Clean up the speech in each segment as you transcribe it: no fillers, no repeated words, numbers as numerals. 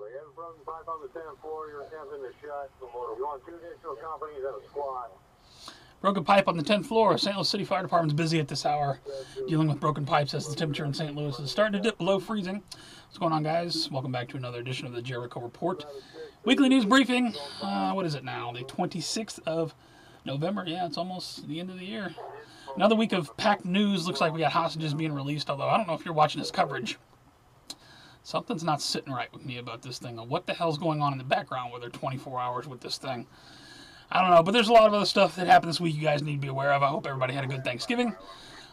We have broken pipe on the 10th floor. Your attempting to shut. You want 2 additional companies and a squad. Broken pipe on the 10th floor. St. Louis City Fire Department's busy at this hour dealing with broken pipes as the temperature in St. Louis is starting to dip below freezing. What's going on, guys? Welcome back to another edition of the Jericho Report. Weekly news briefing. What is it now? The 26th of November. Yeah, it's almost the end of the year. Another week of packed news. Looks like we got hostages being released, although I don't know if you're watching this coverage. Something's not sitting right with me about this thing. What the hell's going on in the background where they're 24 hours with this thing? I don't know, but there's a lot of other stuff that happened this week you guys need to be aware of. I hope everybody had a good Thanksgiving.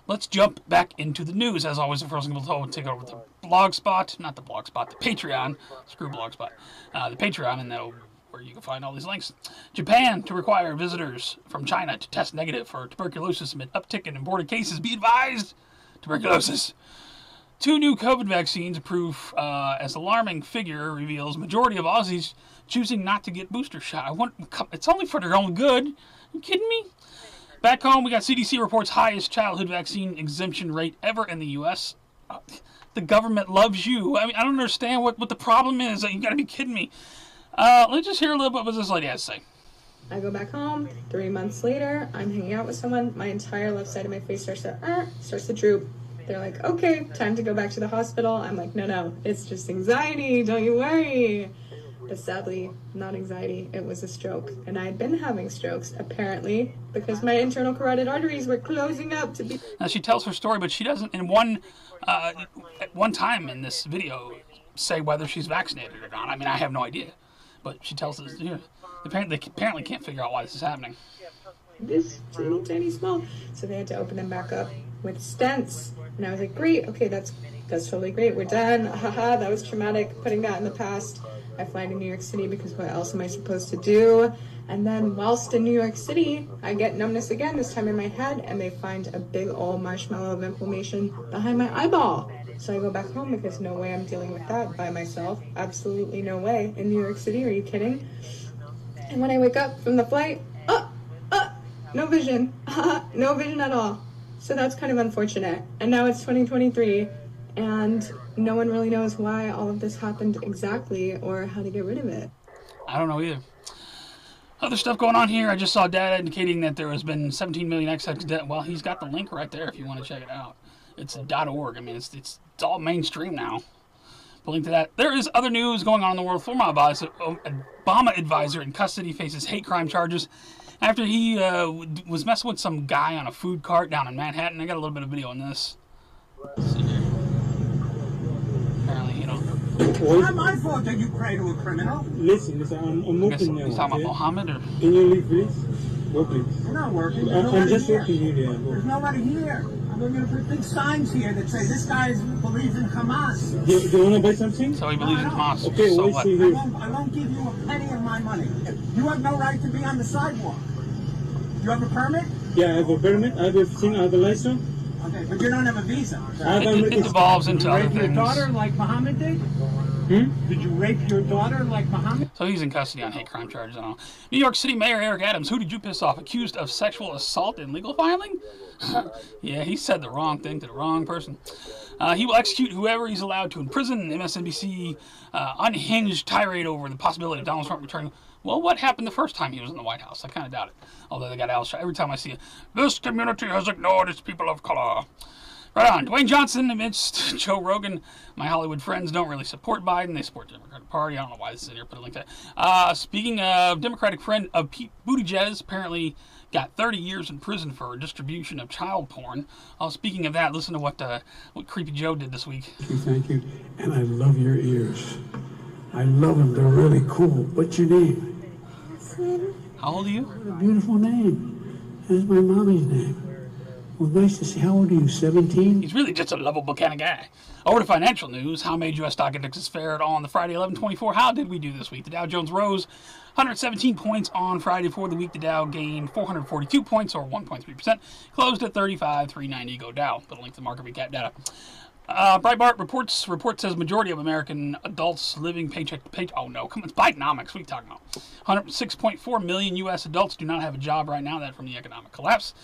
Let's jump back into the news. As always, the first thing we'll take over the Blogspot. Not the Blogspot, the Patreon. Screw Blogspot. The Patreon, and that'll where you can find all these links. Japan to require visitors from China to test negative for tuberculosis amid uptick in imported cases. Be advised, tuberculosis. 2 new COVID vaccines approved as alarming figure reveals majority of Aussies choosing not to get booster shot. It's only for their own good. Are you kidding me? Back home, we got CDC reports highest childhood vaccine exemption rate ever in the U.S. The government loves you. I mean, I don't understand what the problem is. You got to be kidding me. Let's just hear a little bit what this lady has to say. I go back home. 3 months later, I'm hanging out with someone. My entire left side of my face starts to droop. They're like, okay, time to go back to the hospital. I'm like, no, it's just anxiety. Don't you worry. But sadly, not anxiety. It was a stroke. And I had been having strokes, apparently, because my internal carotid arteries were closing up to be... Now, she tells her story, but she doesn't, at one time in this video, say whether she's vaccinated or not. I mean, I have no idea. But she tells us, they apparently can't figure out why this is happening. This tiny small. So they had to open them back up with stents. And I was like, great, okay, that's totally great. We're done. Haha, that was traumatic. Putting that in the past. I fly to New York City because what else am I supposed to do? And then whilst in New York City, I get numbness again, this time in my head, and they find a big old marshmallow of inflammation behind my eyeball. So I go back home because no way I'm dealing with that by myself. Absolutely no way. In New York City, are you kidding? And when I wake up from the flight, no vision. No vision at all. So that's kind of unfortunate. And now it's 2023, and no one really knows why all of this happened exactly or how to get rid of it. I don't know either. Other stuff going on here. I just saw data indicating that there has been 17 million excess debt. Well, he's got the link right there if you want to check it out. It's .org. I mean, it's all mainstream now. The link to that. There is other news going on in the world. Former Obama advisor in custody faces hate crime charges after he was messing with some guy on a food cart down in Manhattan. I got a little bit of video on this. Let's see here. Apparently, It's not my fault that you pray to a criminal. Listen, I'm working now. He's talking about Mohammed, or? Can you leave, please? Go, please. I'm not working. I'm just working here. There's nobody here. I'm going to put big signs here that say this guy believes in Hamas. Do you want to buy something? So he believes in Hamas. Okay, so wait, what? see here. I won't give you a penny of my money. You have no right to be on the sidewalk. You have a permit? Yeah, I have a permit. I have everything. I have a license. Okay, but you don't have a visa. It devolves into other Rape your things. daughter like Muhammad did? Did you rape your daughter like Muhammad? So he's in custody on hate crime charges and all. New York City Mayor Eric Adams, who did you piss off? Accused of sexual assault and legal filing? Yeah, he said the wrong thing to the wrong person. He will execute whoever he's allowed to in prison. MSNBC unhinged tirade over the possibility of Donald Trump returning. Well, what happened the first time he was in the White House? I kind of doubt it. Although they got Al Every time I see it, this community has ignored its people of color. Right on. Dwayne Johnson amidst Joe Rogan. My Hollywood friends don't really support Biden. They support the Democratic Party. I don't know why this is in here. Put a link to that. Speaking of Democratic friend of Pete Buttigieg, apparently got 30 years in prison for distribution of child porn. Speaking of that, listen to what Creepy Joe did this week. Thank you. And I love your ears. I love them. They're really cool. What's your name? How old are you? What a beautiful name. That's my mommy's name. Well, nice to see. How old are you, 17? He's really just a lovable kind of guy. Over to financial news. How made U.S. stock indexes fared on the Friday 11/24? How did we do this week? The Dow Jones rose 117 points on Friday. For the week, the Dow gained 442 points, or 1.3%. Closed at 35,390. Go Dow. Put a link to the market recap data. Breitbart report says majority of American adults living paycheck to paycheck. Oh no, come on, it's Bidenomics. What are you talking about? 106.4 million U.S. adults do not have a job right now. That from the economic collapse.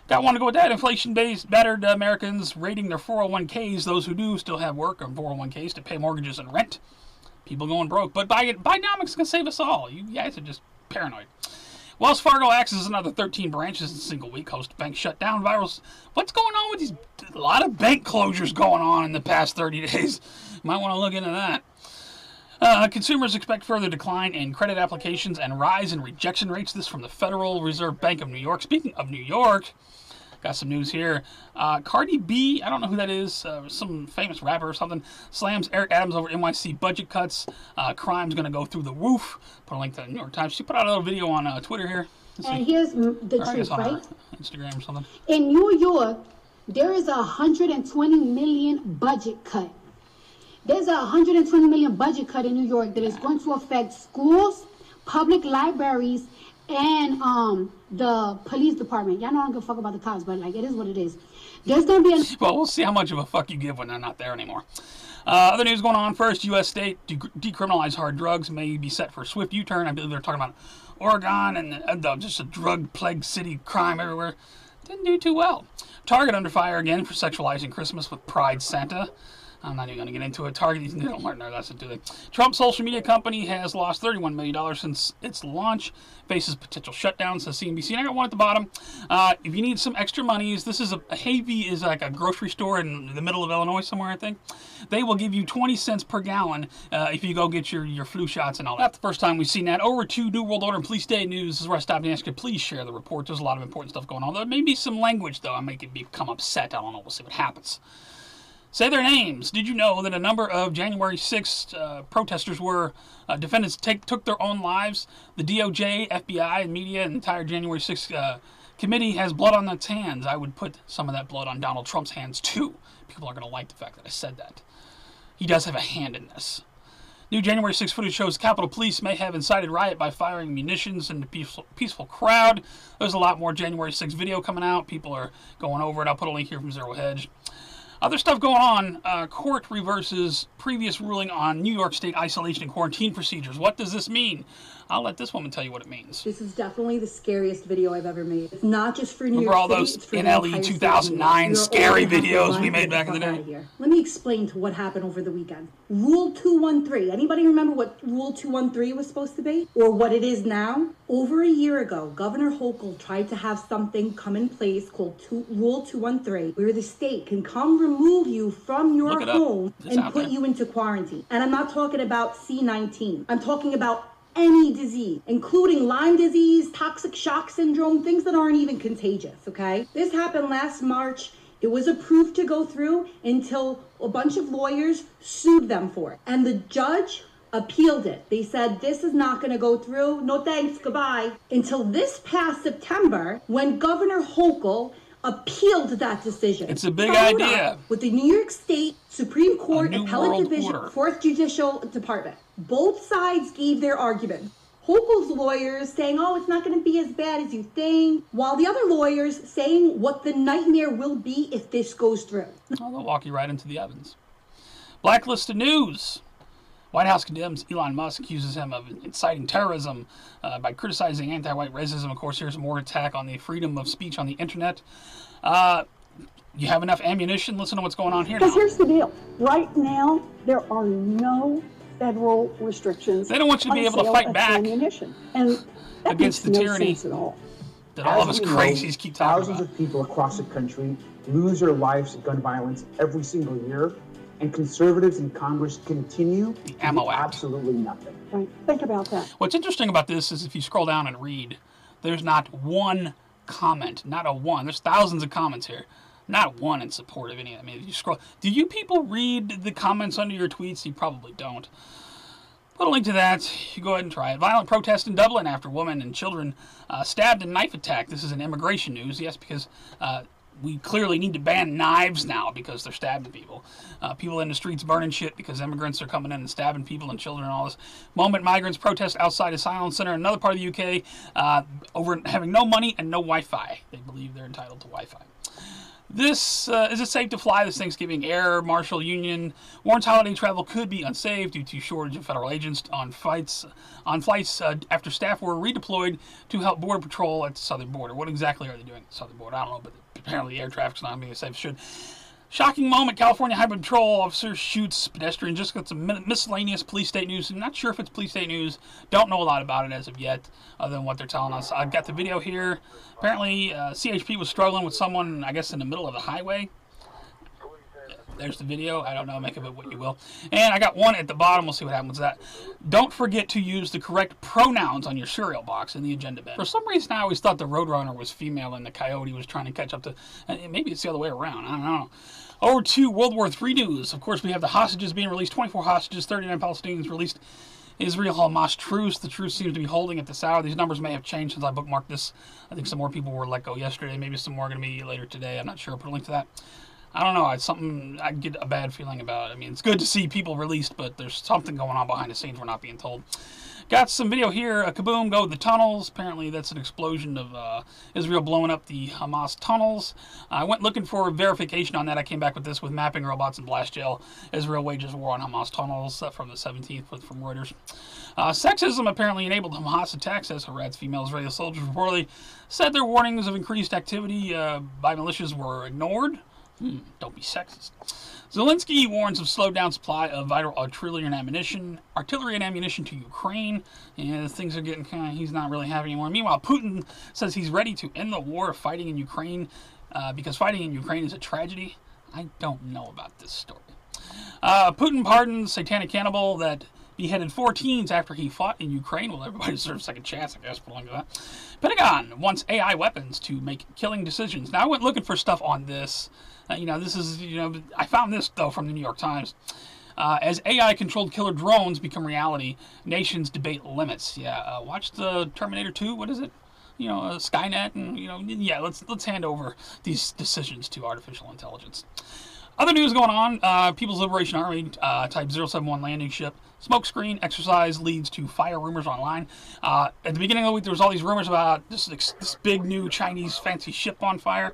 Got one to go with that. Inflation-based battered Americans rating their 401ks. Those who do still have work on 401ks to pay mortgages and rent. People going broke. But Bidenomics can save us all. You guys are just paranoid. Wells Fargo accesses another 13 branches in a single week. Host bank shut down. Virals. What's going on with these? A lot of bank closures going on in the past 30 days. Might want to look into that. Consumers expect further decline in credit applications and rise in rejection rates. This from the Federal Reserve Bank of New York. Speaking of New York, got some news here. Cardi B, I don't know who that is, some famous rapper or something, slams Eric Adams over NYC budget cuts. Crime's going to go through the roof. Put a link to the New York Times. She put out a little video on Twitter here. And here's the truth, right? Instagram or something. In New York, there is a $120 million budget cut. There's a $120 million budget cut in New York that is going to affect schools, public libraries, and the police department. Y'all know I don't give a fuck about the cops, but like it is what it is. There's gonna be well, we'll see how much of a fuck you give when they're not there anymore. Other news going on. First, U.S. state decriminalize hard drugs may be set for a swift U-turn. I believe they're talking about Oregon and just a drug-plagued city, crime everywhere. Didn't do too well. Target under fire again for sexualizing Christmas with Pride Santa. I'm not even going to get into it. Target, they don't learn their lesson, do they? Trump's social media company has lost $31 million since its launch. Faces potential shutdown, says CNBC. And I got one at the bottom. If you need some extra monies, this is Hy-Vee is like a grocery store in the middle of Illinois somewhere, I think. They will give you 20 cents per gallon if you go get your flu shots and all that. Not the first time we've seen that. Over to New World Order and Police Day News. This is where I stopped and asked you, please share the report. There's a lot of important stuff going on. There may be some language, though. I may become upset. I don't know. We'll see what happens. Say their names. Did you know that a number of January 6th protesters were defendants took their own lives? The DOJ, FBI, and media, and the entire January 6th committee has blood on its hands. I would put some of that blood on Donald Trump's hands, too. People are going to like the fact that I said that. He does have a hand in this. New January 6th footage shows Capitol Police may have incited riot by firing munitions into peaceful crowd. There's a lot more January 6th video coming out. People are going over it. I'll put a link here from Zero Hedge. Other stuff going on. Court reverses previous ruling on New York State isolation and quarantine procedures. What does this mean? I'll let this woman tell you what it means. This is definitely the scariest video I've ever made. It's not just for New Remember York all those NLE 2009 scary videos we made back in the day? Let me explain to what happened over the weekend. Rule 213. Anybody remember what Rule 213 was supposed to be? Or what it is now? Over a year ago, Governor Hochul tried to have something come in place called Rule 213, where the state can come remove you from your home and put you into quarantine. And I'm not talking about C-19. I'm talking about any disease, including Lyme disease, toxic shock syndrome, things that aren't even contagious, okay? This happened last March. It was approved to go through until a bunch of lawyers sued them for it. And the judge appealed it. They said, this is not going to go through. No thanks, goodbye. Until this past September, when Governor Hochul appealed that decision. It's a big idea. With the New York State Supreme Court Appellate Division, 4th Judicial Department. Both sides gave their argument. Hochul's lawyers saying, oh, it's not going to be as bad as you think, while the other lawyers saying what the nightmare will be if this goes through. I'll walk you right into the ovens. Blacklisted news. White House condemns Elon Musk, accuses him of inciting terrorism by criticizing anti-white racism. Of course, here's more attack on the freedom of speech on the internet. You have enough ammunition? Listen to what's going on here now. Because here's the deal. Right now, there are no federal restrictions. They don't want you to be able to fight back ammunition. And that against the makes no tyranny sense at all. that all of us crazies keep talking thousands about. of people across the country lose their lives to gun violence every single year, and conservatives in Congress continue to do absolutely nothing. Right. Think about that. What's interesting about this is if you scroll down and read, there's not one comment, not a one. There's thousands of comments here. Not one in support of any of it. I mean, if you scroll, do you people read the comments under your tweets? You probably don't. Put a link to that. You go ahead and try it. Violent protest in Dublin after women and children stabbed in knife attack. This is an immigration news, yes, because we clearly need to ban knives now because they're stabbing people. People in the streets burning shit because immigrants are coming in and stabbing people and children and all this. Moment migrants protest outside Asylum Center in another part of the UK over having no money and no Wi-Fi. They believe they're entitled to Wi-Fi. This, is it safe to fly this Thanksgiving? Air Marshal Union warns holiday travel could be unsafe due to shortage of federal agents on flights after staff were redeployed to help Border Patrol at the southern border. What exactly are they doing at the southern border? I don't know, but apparently air traffic's not being as safe as it should. Shocking moment. California Highway Patrol officer shoots pedestrian. Just got some miscellaneous police state news. I'm not sure if it's police state news. Don't know a lot about it as of yet, other than what they're telling us. I've got the video here. Apparently, CHP was struggling with someone, I guess, in the middle of the highway. There's the video. I don't know. Make of it what you will. And I got one at the bottom. We'll see what happens with that. Don't forget to use the correct pronouns on your cereal box in the agenda bed. For some reason, I always thought the Roadrunner was female and the Coyote was trying to catch up to... Maybe it's the other way around. I don't know. Over to World War III news. Of course, we have the hostages being released. 24 hostages, 39 Palestinians released. Israel-Hamas truce. The truce seems to be holding at this hour. These numbers may have changed since I bookmarked this. I think some more people were let go yesterday. Maybe some more are going to be later today. I'm not sure. I'll put a link to that. I don't know. It's something I get a bad feeling about. I mean, it's good to see people released, but there's something going on behind the scenes we're not being told. Got some video here. A kaboom, go the tunnels. Apparently, that's an explosion of Israel blowing up the Hamas tunnels. I went looking for verification on that. I came back with this with mapping robots and blast gel. Israel wages war on Hamas tunnels from the 17th from Reuters. Sexism apparently enabled Hamas attacks as harassed female Israeli soldiers reportedly said their warnings of increased activity by militias were ignored. Don't be sexist. Zelensky warns of slowed down supply of vital artillery and ammunition to Ukraine. And things are getting kind of, he's not really happy anymore. Meanwhile, Putin says he's ready to end the war of fighting in Ukraine because fighting in Ukraine is a tragedy. I don't know about this story. Putin pardons satanic cannibal that beheaded 4 teens after he fought in Ukraine. Well, everybody deserves a second chance, I guess, belong to that. Pentagon wants AI weapons to make killing decisions. Now, I went looking for stuff on this. This is, I found this, though, from the New York Times. As AI-controlled killer drones become reality, nations debate limits. Yeah, watch the Terminator 2, what is it? Skynet, and, yeah, let's hand over these decisions to artificial intelligence. Other news going on, People's Liberation Army Type 071 landing ship. Smokescreen exercise leads to fire rumors online. At the beginning of the week, there was all these rumors about this big new Chinese fancy ship on fire.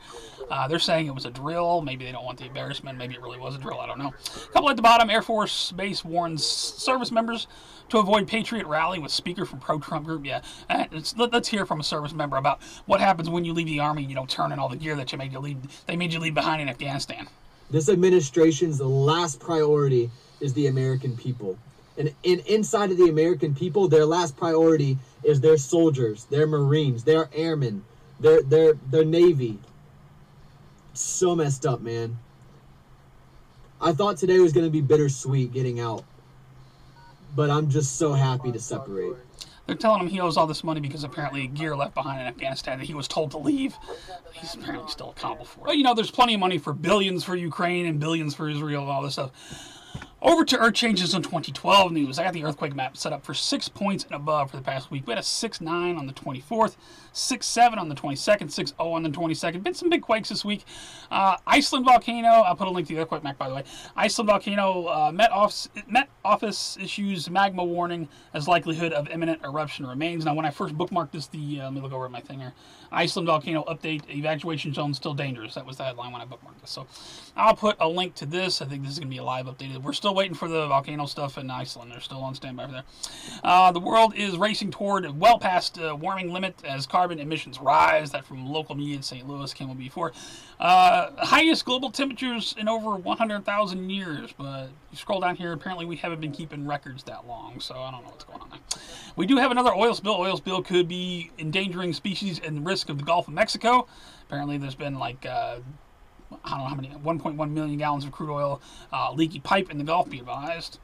They're saying it was a drill. Maybe they don't want the embarrassment. Maybe it really was a drill. I don't know. A couple at the bottom. Air Force Base warns service members to avoid Patriot rally with speaker from pro-Trump group. Yeah, let's hear from a service member about what happens when you leave the Army and you don't turn in all the gear that they made you leave behind in Afghanistan. This administration's last priority is the American people. And inside of the American people, their last priority is their soldiers, their Marines, their airmen, their Navy. So messed up, man. I thought today was going to be bittersweet getting out. But I'm just so happy to separate. They're telling him he owes all this money because apparently gear left behind in Afghanistan that he was told to leave. He's apparently still accountable for it. But, there's plenty of money for billions for Ukraine and billions for Israel and all this stuff. Over to Earth changes in 2012 news. I got the earthquake map set up for 6 points and above for the past week. We had a 6.9 on the 24th, 6.7 on the 22nd, 6.0 on the 22nd. Been some big quakes this week. Iceland volcano. I'll put a link to the earthquake map, by the way. Iceland volcano. Met Office issues magma warning as likelihood of imminent eruption remains. Now, when I first bookmarked this, let me look over at my thing here. Iceland volcano update. Evacuation zone still dangerous. That was the headline when I bookmarked this. So I'll put a link to this. I think this is going to be a live update. We're still waiting for the volcano stuff in Iceland. They're still on standby for there. The world is racing toward well past warming limit as carbon emissions rise. That from local media in St. Louis came up before. Highest global temperatures in over 100,000 years. But you scroll down here, apparently we haven't been keeping records that long. So I don't know what's going on there. We do have another oil spill. Oil spill could be endangering species and risk of the Gulf of Mexico. Apparently there's been like... I don't know how many, 1.1 million gallons of crude oil, leaky pipe in the Gulf, be advised.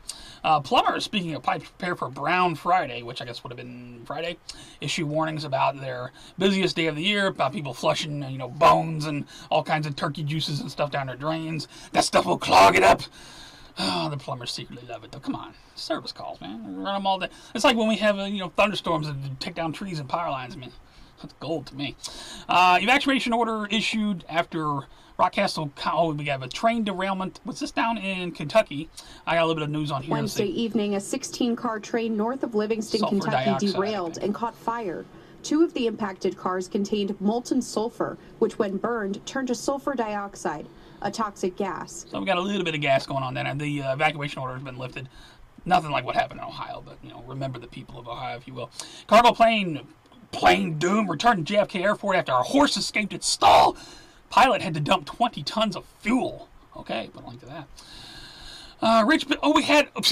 Plumbers, speaking of pipes, prepare for Brown Friday, which I guess would have been Friday, issue warnings about their busiest day of the year, about people flushing, bones and all kinds of turkey juices and stuff down their drains. That stuff will clog it up. Oh, the plumbers secretly love it, though. Come on. Service calls, man. Run them all day. It's like when we have, thunderstorms that take down trees and power lines. I mean, that's gold to me. Evacuation order issued after... Rockcastle, we have a train derailment. Was this down in Kentucky? I got a little bit of news on here. Wednesday evening, a 16-car train north of Livingston, Kentucky derailed and caught fire. 2 of the impacted cars contained molten sulfur, which when burned turned to sulfur dioxide, a toxic gas. So we got a little bit of gas going on there, and the evacuation order has been lifted. Nothing like what happened in Ohio, but, remember the people of Ohio, if you will. Cargo plane doom returned to JFK Airport after a horse escaped its stall. Pilot had to dump 20 tons of fuel. Okay, put a link to that.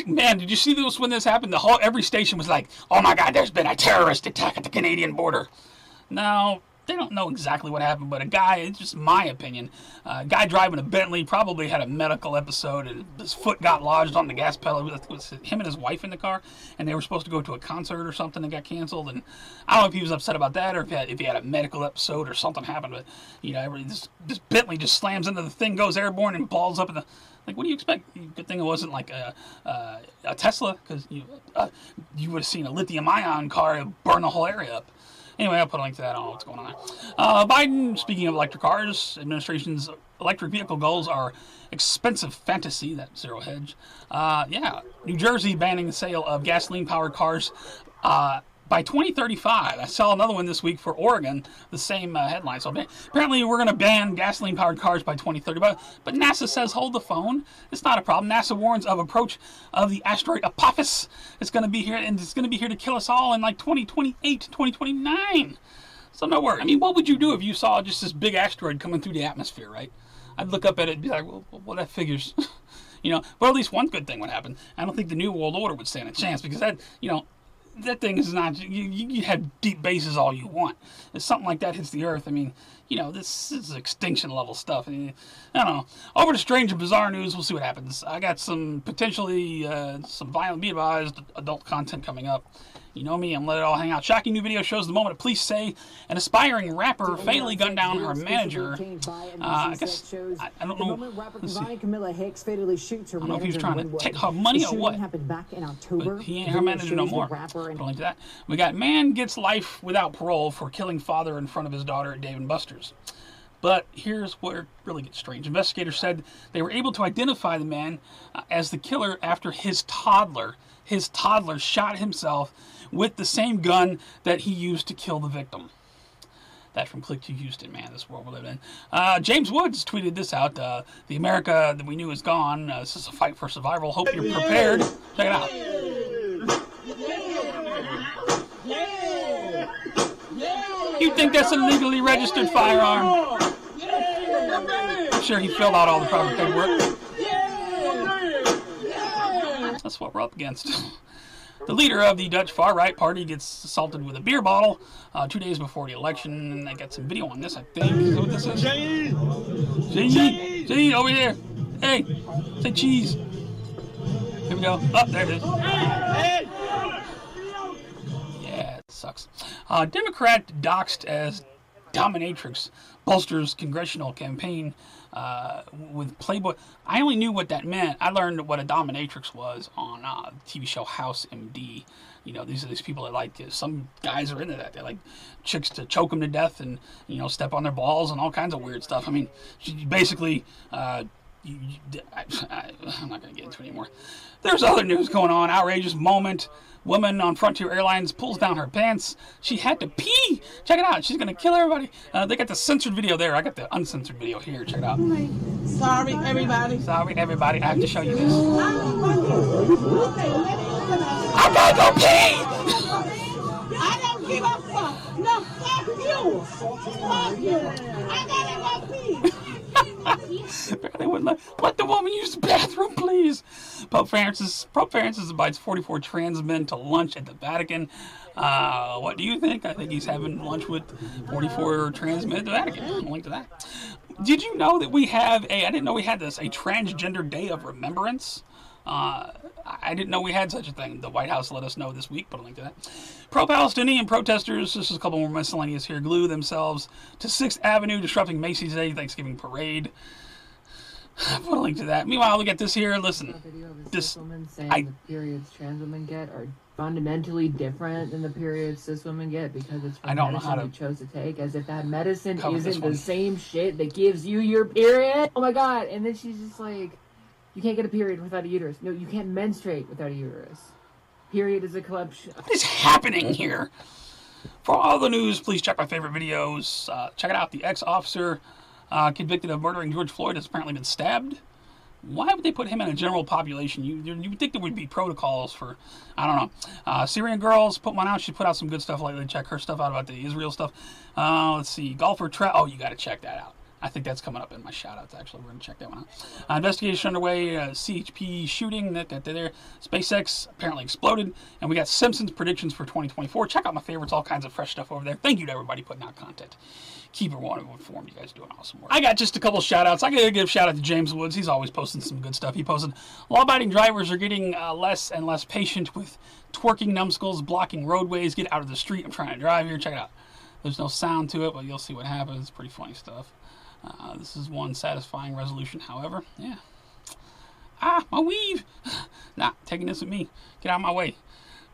Man, did you see this when this happened? Every station was like, oh my God, there's been a terrorist attack at the Canadian border. Now, they don't know exactly what happened, but a guy, it's just my opinion, a guy driving a Bentley probably had a medical episode and his foot got lodged on the gas pedal. It was him and his wife in the car, and they were supposed to go to a concert or something that got canceled. And I don't know if he was upset about that or if he had a medical episode or something happened, but this Bentley just slams into the thing, goes airborne, and balls up in the. Like, what do you expect? Good thing it wasn't like a Tesla, because you would have seen a lithium-ion car burn the whole area up. Anyway, I'll put a link to that. I don't know what's going on there. Biden, speaking of electric cars, administration's electric vehicle goals are expensive fantasy, that zero hedge. New Jersey banning the sale of gasoline-powered cars by 2035. I saw another one this week for Oregon, the same headline. So apparently we're going to ban gasoline-powered cars by 2030. But NASA says hold the phone. It's not a problem. NASA warns of approach of the asteroid Apophis. It's going to be here, and it's going to be here to kill us all in like 2028, 2029. So no worry. I mean, what would you do if you saw just this big asteroid coming through the atmosphere, right? I'd look up at it and be like, well that figures. But at least one good thing would happen. I don't think the New World Order would stand a chance, because that thing is not, you have deep bases all you want. If something like that hits the Earth, I mean, this is extinction level stuff. I don't know. Over to strange and bizarre news. We'll see what happens. I got some potentially some violent, be advised, adult content coming up. You know me, I'm letting it all hang out. Shocking new video shows the moment of police say an aspiring rapper fatally gunned down her manager. I guess, I don't know. Let's see. I don't know if he was trying to take her money or what. But he ain't her manager no more. Put a link to that. We got man gets life without parole for killing father in front of his daughter at Dave & Buster's. But here's where it really gets strange. Investigators said they were able to identify the man as the killer after his toddler shot himself with the same gun that he used to kill the victim. That from Click to Houston, man, this world we live in. James Woods tweeted this out. The America that we knew is gone. This is a fight for survival. Hope you're prepared. Check it out. You think that's a legally registered firearm? I'm sure he filled out all the proper paperwork. That's what we're up against. The leader of the Dutch far-right party gets assaulted with a beer bottle 2 days before the election, and I got some video on this, I think. Is that what this is? Jade, over here. Hey, say cheese. Here we go. Oh, there it is. Yeah, it sucks. Democrat doxxed as dominatrix bolsters congressional campaign with Playboy. I only knew what that meant. I learned what a dominatrix was on the TV show House MD. These are these people that like, some guys are into that. They like chicks to choke them to death and, step on their balls and all kinds of weird stuff. I mean, basically, I'm not going to get into it anymore. There's other news going on. Outrageous moment. Woman on Frontier Airlines pulls down her pants. She had to pee. Check it out. She's going to kill everybody. They got the censored video there. I got the uncensored video here. Check it out. Sorry, everybody. Sorry, everybody. I have to show you this. I gotta go pee! I don't give a fuck. No, fuck you. Fuck you. I gotta go pee. They wouldn't let the woman use the bathroom, please. Pope Francis invites 44 trans men to lunch at the Vatican. What do you think? I think he's having lunch with 44 trans men at the Vatican. I'll link to that. Did you know that we have I didn't know we had this, a transgender day of remembrance? I didn't know we had such a thing. The White House let us know this week, but I'll link to that. Pro-Palestinian protesters, this is a couple more miscellaneous here, glue themselves to 6th Avenue, disrupting Macy's Day Thanksgiving Parade. Put a link to that. Meanwhile, we get this here. Listen, this woman saying the periods trans women get are fundamentally different than the periods cis women get because it's from medicine you chose to take, as if that medicine isn't the same shit that gives you your period. Oh my god! And then she's just like, you can't get a period without a uterus. No, you can't menstruate without a uterus. Period is a collection. What is happening here? For all the news, please check my favorite videos. Check it out. The ex-officer convicted of murdering George Floyd has apparently been stabbed. Why would they put him in a general population? You would think there would be protocols for, I don't know. Syrian Girls, put one out. She put out some good stuff lately. Check her stuff out about the Israel stuff. Let's see. Golfer Trap. Oh, you got to check that out. I think that's coming up in my shout-outs, actually. We're going to check that one out. Investigation underway, CHP shooting, there. SpaceX apparently exploded, and we got Simpsons predictions for 2024. Check out my favorites, all kinds of fresh stuff over there. Thank you to everybody putting out content. Keep everyone informed. You guys doing awesome work. I got just a couple shout-outs. I got to give a shout-out to James Woods. He's always posting some good stuff. He posted, law-abiding drivers are getting less and less patient with twerking numbskulls blocking roadways. Get out of the street. I'm trying to drive here. Check it out. There's no sound to it, but you'll see what happens. It's pretty funny stuff. This is one satisfying resolution, however. Yeah. My weave. Nah, taking this with me. Get out of my way.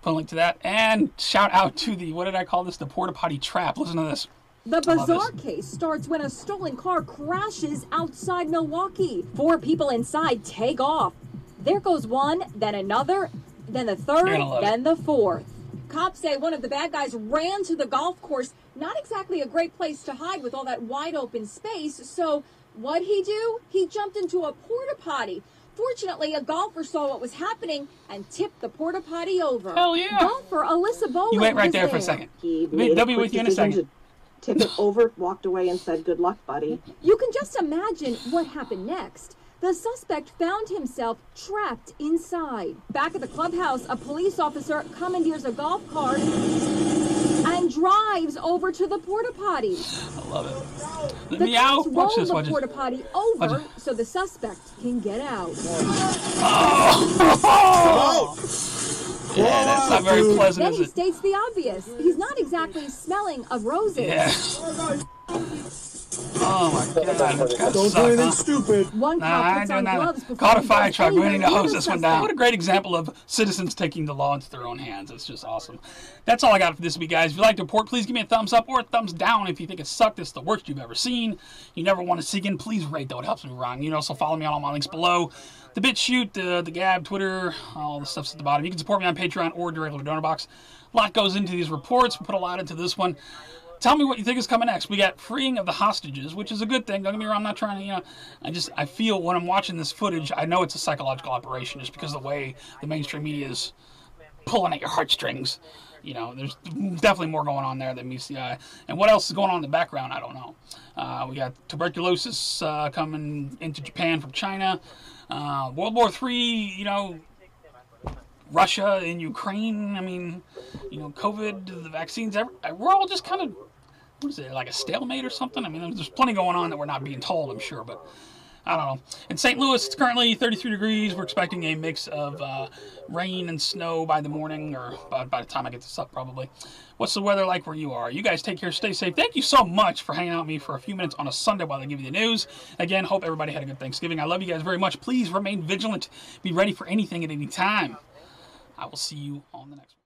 Put a link to that. And shout out to the, what did I call this? The Porta-Potty Trap. Listen to this. The bizarre case starts when a stolen car crashes outside Milwaukee. 4 people inside take off. There goes one, then another, then the third, then the fourth. Cops say one of the bad guys ran to the golf course. Not exactly a great place to hide with all that wide open space. So what'd he do? He jumped into a porta potty. Fortunately, a golfer saw what was happening and tipped the porta potty over. Hell yeah. Golfer Alyssa Bowling. You wait right there for a second. They'll be with you in a second. Tip it over, walked away, and said, "Good luck, buddy." You can just imagine what happened next. The suspect found himself trapped inside. Back at the clubhouse, a police officer commandeers a golf cart and drives over to the porta potty. I love it. The cops roll the porta potty over so the suspect can get out. Yeah, that's not very pleasant, Then is he it? states the obvious. He's not exactly smelling of roses. Yeah. Oh my God. Don't do anything stupid. One cop puts on gloves before Caught a he fire goes truck. We anywhere need to near hose the this one suspect. down. What a great example of citizens taking the law into their own hands. It's just awesome. That's all I got for this week, guys. If you like the report, please give me a thumbs up or a thumbs down if you think it sucked. It's the worst you've ever seen. You never want to see again. Please rate, though. It helps me run. You know, so follow me on all my links below. The BitChute, the Gab, Twitter, all the stuff's at the bottom. You can support me on Patreon or directly to DonorBox. A lot goes into these reports. We put a lot into this one. Tell me what you think is coming next. We got freeing of the hostages, which is a good thing. Don't get me wrong, I'm not trying to, I feel when I'm watching this footage, I know it's a psychological operation just because of the way the mainstream media is pulling at your heartstrings. You know, there's definitely more going on there than meets the eye. And what else is going on in the background, I don't know. We got tuberculosis coming into Japan from China. World War III, you know, Russia and Ukraine. I mean, you know, COVID, the vaccines, we're all just kind of, what is it, like a stalemate or something? I mean, there's plenty going on that we're not being told, I'm sure, but I don't know. In St. Louis, it's currently 33 degrees. We're expecting a mix of rain and snow by the morning, or by the time I get this up, probably. What's the weather like where you are? You guys take care, stay safe. Thank you so much for hanging out with me for a few minutes on a Sunday while I give you the news. Again, hope everybody had a good Thanksgiving. I love you guys very much. Please remain vigilant. Be ready for anything at any time. I will see you on the next one.